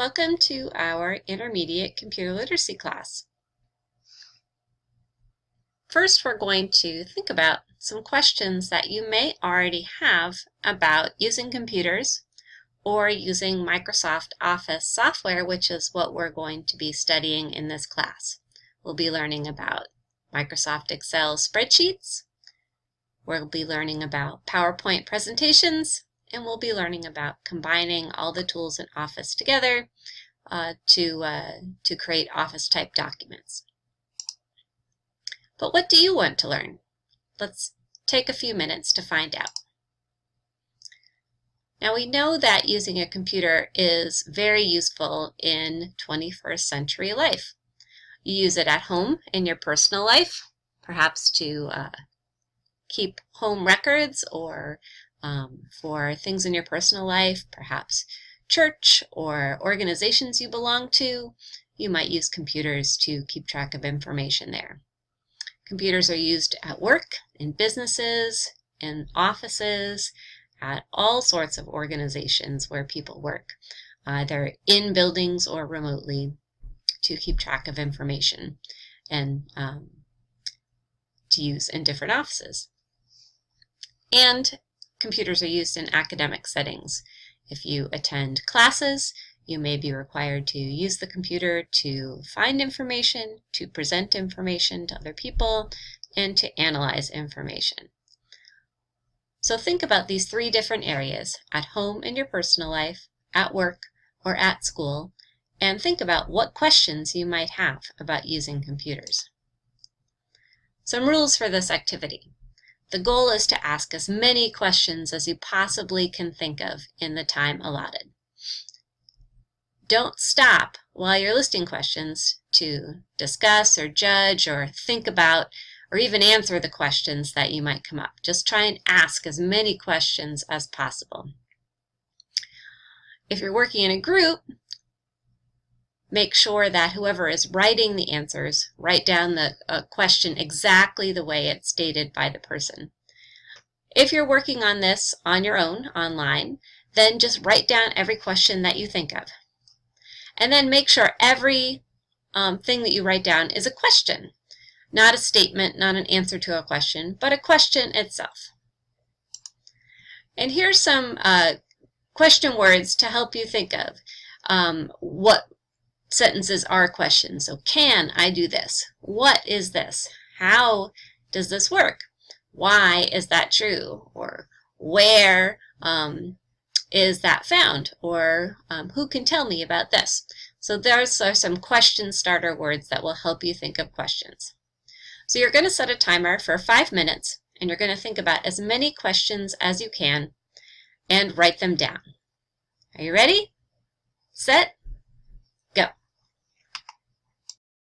Welcome to our intermediate computer literacy class. First, we're going to think about some questions that you may already have about using computers or using Microsoft Office software, which is what we're going to be studying in this class. We'll be learning about Microsoft Excel spreadsheets, we'll be learning about PowerPoint presentations, and we'll be learning about combining all the tools in Office together to create Office-type documents. But what do you want to learn? Let's take a few minutes to find out. Now we know that using a computer is very useful in 21st century life. You use it at home in your personal life, perhaps to keep home records or for things in your personal life, perhaps church or organizations you belong to. You might use computers to keep track of information there. Computers are used at work, in businesses, in offices, at all sorts of organizations where people work, either in buildings or remotely, to keep track of information and to use in different offices. And computers are used in academic settings. If you attend classes, you may be required to use the computer to find information, to present information to other people, and to analyze information. So think about these three different areas, at home in your personal life, at work, or at school, and think about what questions you might have about using computers. Some rules for this activity. The goal is to ask as many questions as you possibly can think of in the time allotted. Don't stop while you're listing questions to discuss or judge or think about or even answer the questions that you might come up. Just try and ask as many questions as possible. If you're working in a group, make sure that whoever is writing the answers write down the question exactly the way it's stated by the person. If you're working on this on your own, online, then just write down every question that you think of. And then make sure every thing that you write down is a question, not a statement, not an answer to a question, but a question itself. And here's some question words to help you think of what sentences are questions. So, can I do this? What is this? How does this work? Why is that true? Or where is that found? Or who can tell me about this? So those are some question starter words that will help you think of questions. So you're going to set a timer for 5 minutes, and you're going to think about as many questions as you can and write them down. Are you ready? Set?